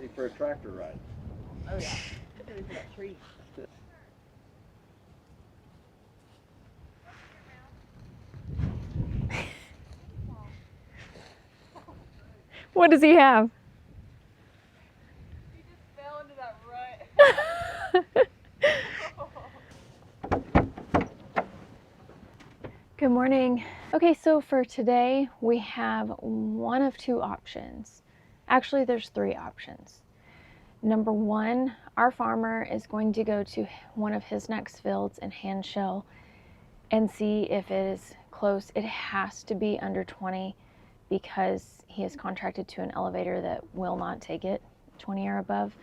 Ready for a tractor ride. Oh yeah. Ready for that tree. What does he have? He just fell into that rut. Good morning. Okay, so for today we have one of two options. Actually, there's three options. Number one, our farmer is going to go to one of his next fields and hand shell and see if it is close. It has to be under 20 because he is contracted to an elevator that will not take it 20 or above.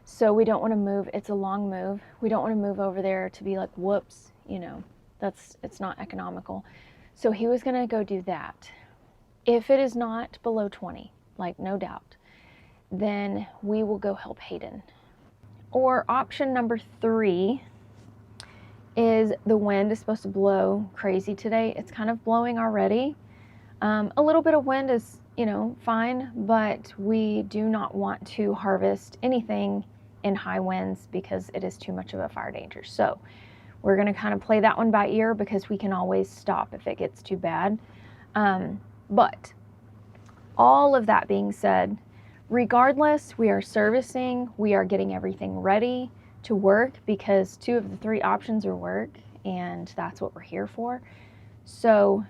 So we don't want to move. It's a long move. We don't want to move over there to be like, whoops, you know, it's not economical. So he was going to go do that. If it is not below 20, like no doubt, then we will go help Hayden. Or option number three is the wind is supposed to blow crazy today. It's kind of blowing already. A little bit of wind is, you know, fine, but we do not want to harvest anything in high winds because it is too much of a fire danger. So we're going to kind of play that one by ear because we can always stop if it gets too bad. But all of that being said, regardless, we are servicing, we are getting everything ready to work because two of the three options are work, and that's what we're here for. So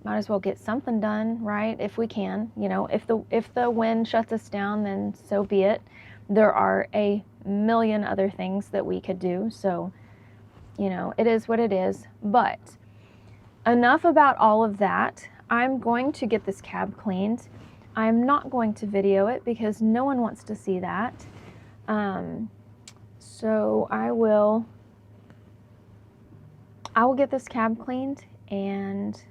might as well get something done, right? If we can, you know, if the wind shuts us down, then so be it. There are a million other things that we could do. So, you know, it is what it is. But enough about all of that. I'm going to get this cab cleaned. I'm not going to video it because no one wants to see that. So I will get this cab cleaned and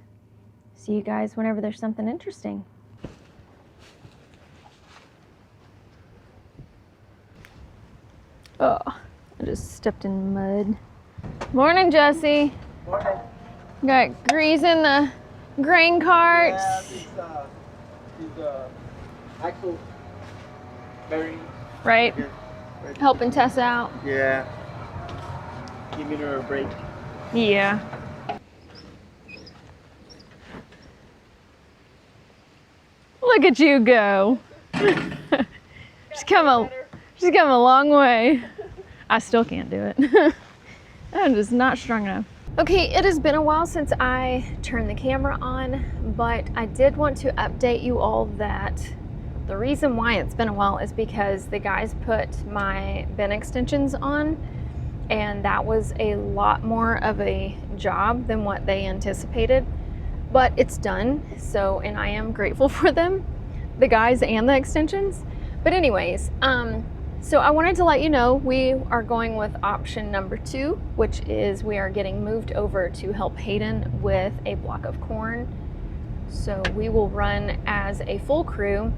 see you guys whenever there's something interesting. Oh, I just stepped in mud. Morning, Jesse. Morning. Got grease in the grain carts. Yeah, these axle bearings. Right. Here, right. Helping Tess out. Yeah. Giving her a break. Yeah. Look at you go. She's come a long way. I still can't do it. I'm just not strong enough. Okay, it has been a while since I turned the camera on, but I did want to update you all that the reason why it's been a while is because the guys put my bin extensions on, and that was a lot more of a job than what they anticipated. But it's done, so, and I am grateful for them, the guys and the extensions. But anyways, so I wanted to let you know we are going with option number 2, which is we are getting moved over to help Hayden with a block of corn. So we will run as a full crew.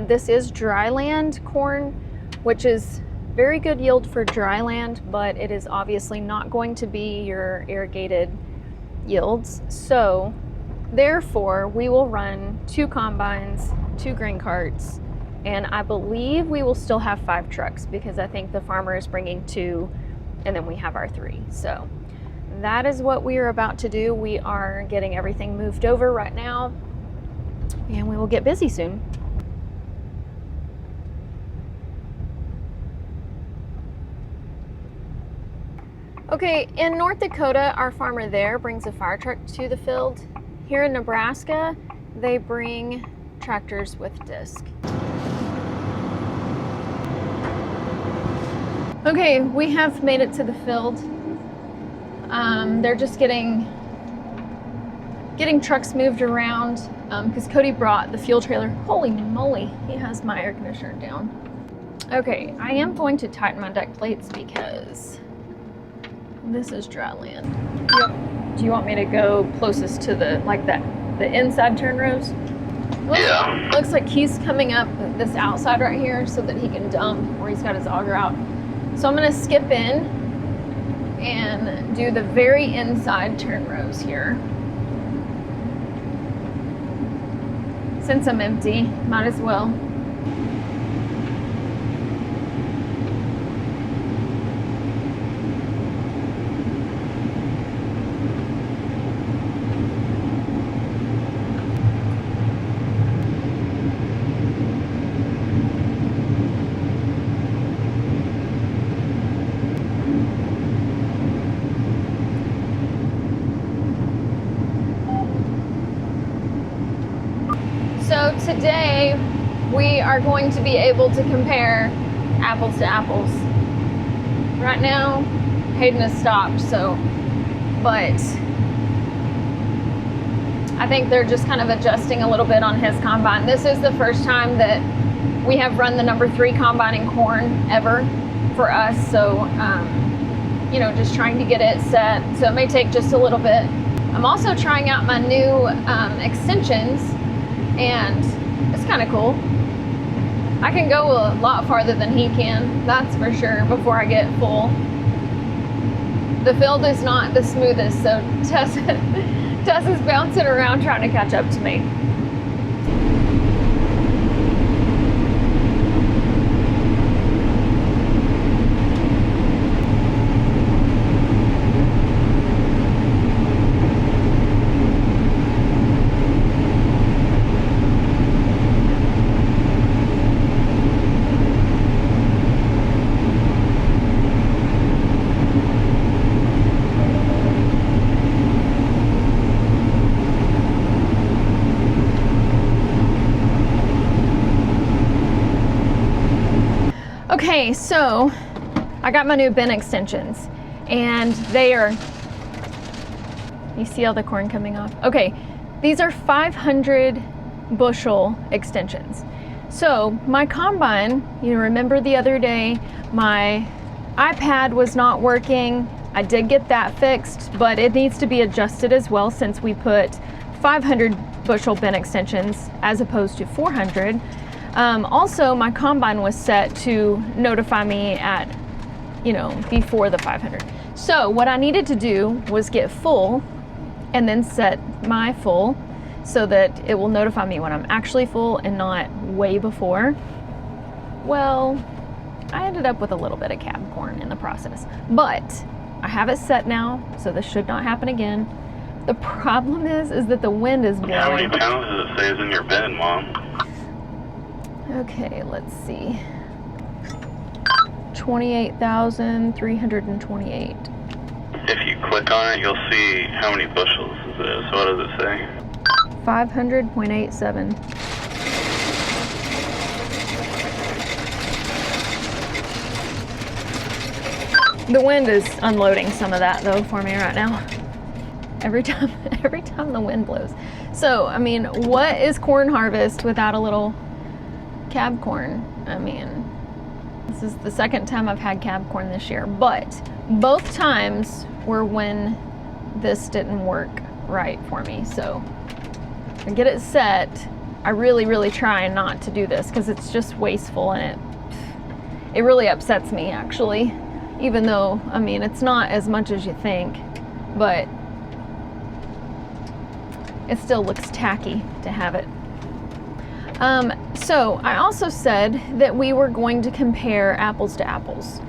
This is dry land corn, which is very good yield for dry land, but it is obviously not going to be your irrigated yields. So therefore, we will run 2 combines, 2 grain carts, and I believe we will still have 5 trucks because I think the farmer is bringing 2, and then we have our 3. So that is what we are about to do. We are getting everything moved over right now, and we will get busy soon. Okay, in North Dakota, our farmer there brings a fire truck to the field. Here in Nebraska, they bring tractors with disc. Okay, we have made it to the field. They're just getting trucks moved around because Cody brought the fuel trailer. Holy moly, he has my air conditioner down. Okay, I am going to tighten my deck plates because this is dry land. Yep. Do you want me to go closest to the inside turn rows? Looks like he's coming up this outside right here so that he can dump where he's got his auger out. So I'm gonna skip in and do the very inside turn rows here. Since I'm empty, might as well. today we are going to be able to compare apples to apples. Right now, Hayden has stopped, but I think they're just kind of adjusting a little bit on his combine. This is the first time that we have run the number 3 combine in corn ever for us, so you know, just trying to get it set, so it may take just a little bit. I'm also trying out my new extensions, and it's kind of cool. I can go a lot farther than he can, that's for sure, before I get full. The field is not the smoothest, so Tess is bouncing around trying to catch up to me. Okay, so I got my new bin extensions, and they are, you see all the corn coming off? Okay, these are 500 bushel extensions. So my combine, you remember the other day, my iPad was not working. I did get that fixed, but it needs to be adjusted as well since we put 500 bushel bin extensions as opposed to 400. Also, my combine was set to notify me at, you know, before the 500. So what I needed to do was get full and then set my full so that it will notify me when I'm actually full and not way before. Well, I ended up with a little bit of cab corn in the process, but I have it set now, so this should not happen again. The problem is that the wind is blowing. How many pounds does it say is in your bin, Mom? Okay, let's see. 28,328. If you click on it, you'll see how many bushels is it. So what does it say? 500.87. The wind is unloading some of that though for me right now. Every time the wind blows. So, I mean, what is corn harvest without a little cab corn? I mean, this is the second time I've had cab corn this year, but both times were when this didn't work right for me. So I get it set. I really try not to do this because it's just wasteful, and it really upsets me actually, even though, I mean, it's not as much as you think, but it still looks tacky to have it. So I also said that we were going to compare apples to apples,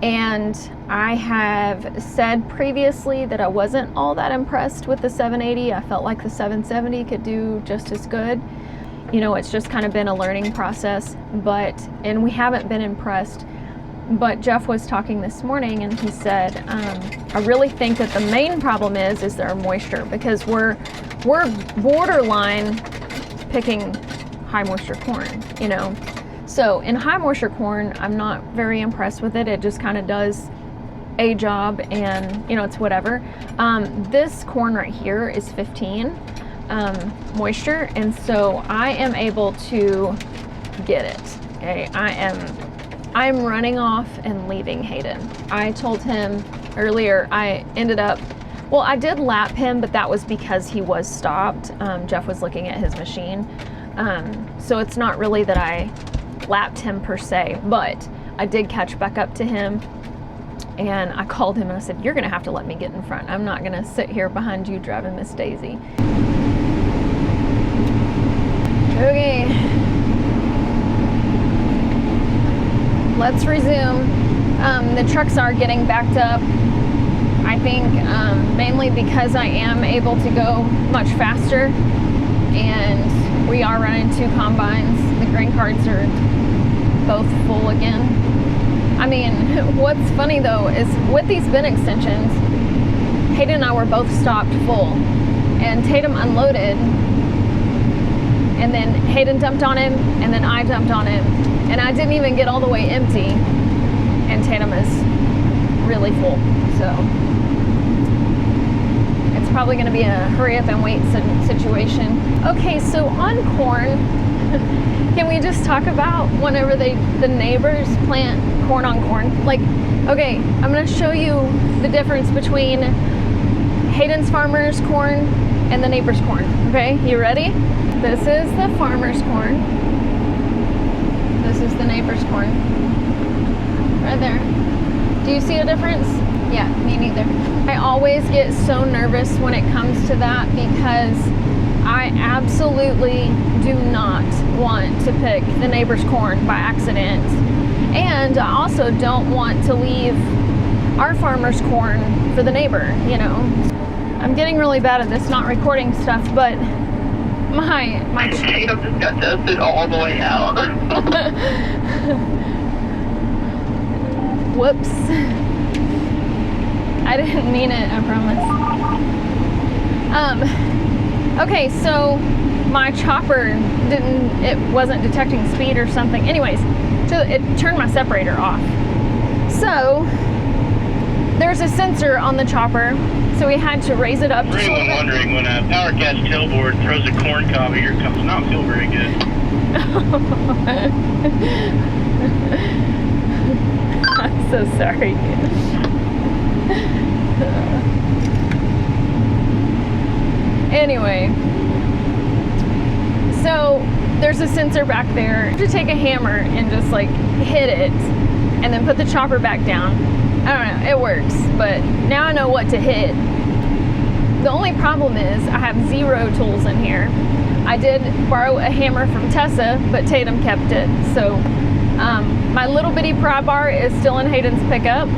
and I have said previously that I wasn't all that impressed with the 780. I felt like the 770 could do just as good. You know, it's just kind of been a learning process, and we haven't been impressed. But Jeff was talking this morning, and he said, I really think that the main problem is their moisture, because we're borderline picking high moisture corn, you know. So in high moisture corn, I'm not very impressed with it. It just kind of does a job, and you know, it's whatever. This corn right here is 15 moisture, and so I am able to get it. Okay, I'm running off and leaving Hayden. I told him earlier, I did lap him, but that was because he was stopped. Jeff was looking at his machine. So it's not really that I lapped him per se, but I did catch back up to him, and I called him and I said, you're gonna have to let me get in front. I'm not gonna sit here behind you driving Miss Daisy. Okay. Let's resume. The trucks are getting backed up. I think mainly because I am able to go much faster, and we are running 2 combines. The grain carts are both full again. I mean, what's funny though is with these bin extensions, Hayden and I were both stopped full, and Tatum unloaded, and then Hayden dumped on him, and then I dumped on him, and I didn't even get all the way empty, and Tatum is really full, so it's probably going to be a hurry up and wait situation. Okay, so on corn, can we just talk about whenever the neighbors plant corn on corn? Like, okay, I'm going to show you the difference between Hayden's farmer's corn and the neighbor's corn. Okay, you ready? This is the farmer's corn. This is the neighbor's corn. Right there. Do you see a difference? Yeah, me neither. I always get so nervous when it comes to that because I absolutely do not want to pick the neighbor's corn by accident. And I also don't want to leave our farmer's corn for the neighbor, you know. I'm getting really bad at this not recording stuff, but my Tatum just got dusted all the way out. Whoops. I didn't mean it, I promise. Okay, so my chopper it wasn't detecting speed or something. Anyways, so it turned my separator off. So there's a sensor on the chopper, so we had to raise it up. For anyone wondering, when a power catch tailboard throws a corn cob at your cup, does not feel very good. I'm so sorry. Anyway, so there's a sensor back there. You have to take a hammer and just like hit it and then put the chopper back down. I don't know, it works, but now I know what to hit. The only problem is I have 0 tools in here. I did borrow a hammer from Tessa, but Tatum kept it. So my little bitty pry bar is still in Hayden's pickup.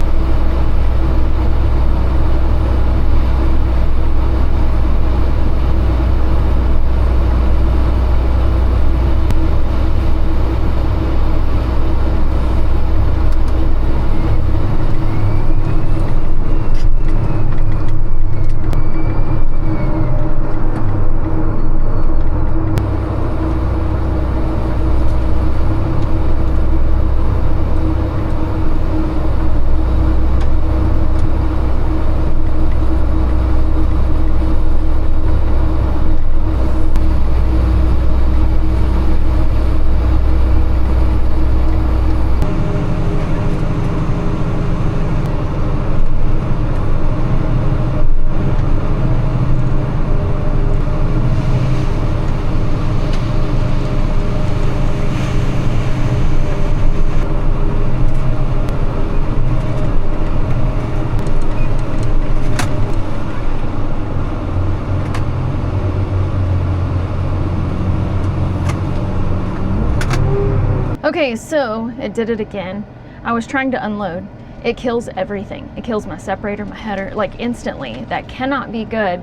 Okay, so it did it again. I was trying to unload. It kills everything. It kills my separator, my header, like instantly. That cannot be good.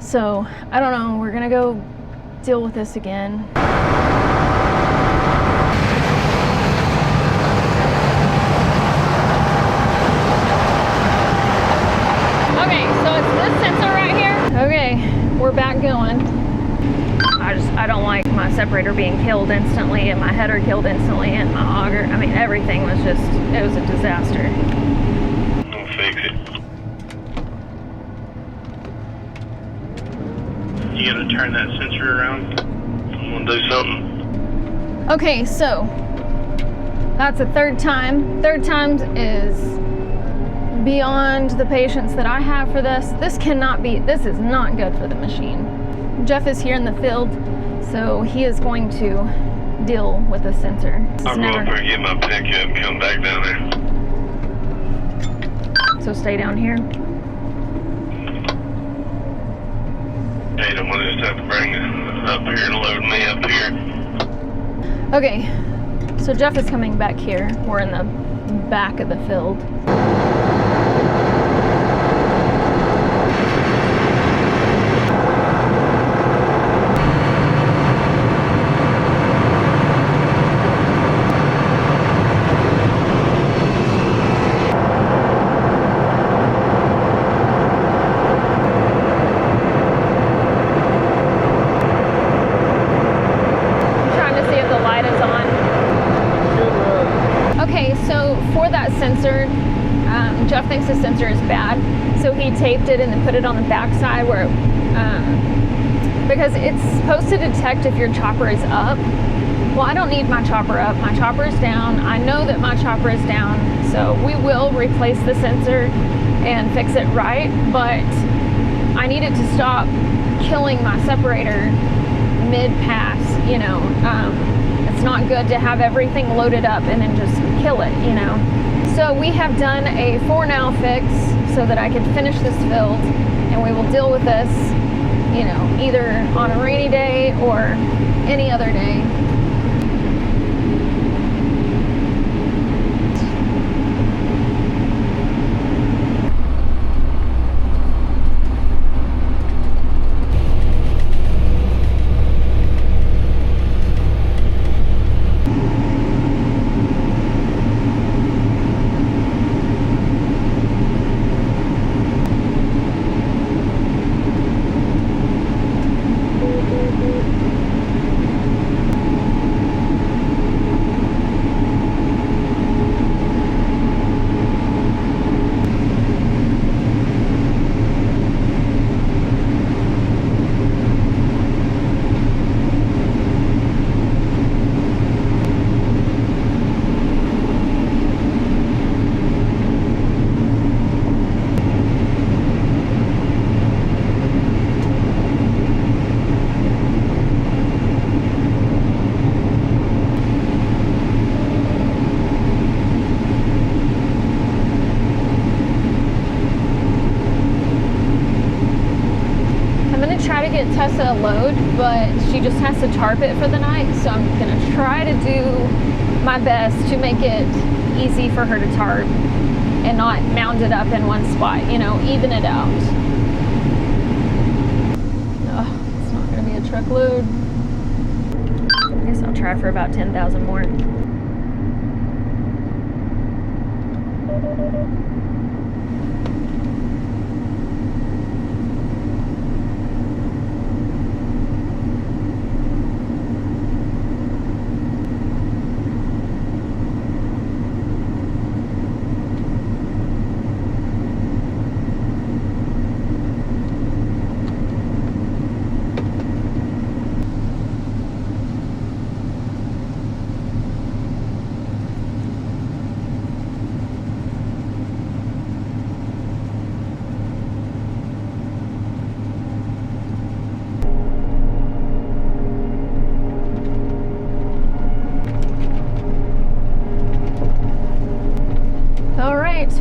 So, I don't know, we're gonna go deal with this again. Okay, so it's this sensor right here. Okay, we're back going. I don't like my separator being killed instantly and my header killed instantly and my auger. I mean, everything was just, it was a disaster. I'll fix it. You gotta turn that sensor around. I'm gonna do something. Okay, so that's a third time. Third time is beyond the patience that I have for this. This is not good for the machine. Jeff is here in the field, so he is going to deal with the sensor. I'll go up there and get my pickup and come back down there. So stay down here. Hey, I'm gonna just have to bring it up here and load me up here. Okay, so Jeff is coming back here. We're in the back of the field. Okay, so for that sensor, Jeff thinks the sensor is bad, so he taped it and then put it on the back side where because it's supposed to detect if your chopper is up. Well, I don't need my chopper up. My chopper is down. I know that my chopper is down, so we will replace the sensor and fix it right, but I need it to stop killing my separator mid-pass, you know. It's not good to have everything loaded up and then just kill it, you know. So we have done a for now fix so that I can finish this build, and we will deal with this, you know, either on a rainy day or any other day. Get Tessa a load, but she just has to tarp it for the night, so I'm gonna try to do my best to make it easy for her to tarp and not mound it up in one spot, you know, even it out. Oh, it's not gonna be a truckload. I guess I'll try for about 10,000 more.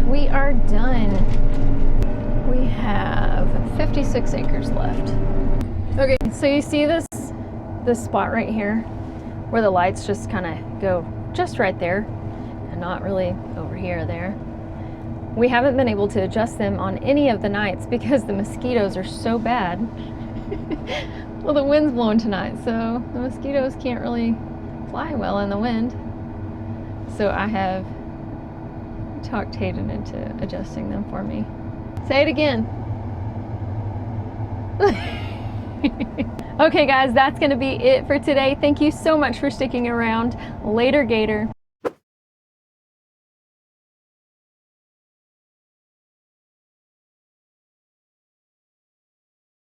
We are done. We have 56 acres left. Okay, so you see this spot right here where the lights just kind of go just right there and not really over here or there. We haven't been able to adjust them on any of the nights because the mosquitoes are so bad. Well, the wind's blowing tonight, so the mosquitoes can't really fly well in the wind. So I have talked Hayden into adjusting them for me. Say it again. Okay guys, that's gonna be it for today. Thank you so much for sticking around. Later, Gator.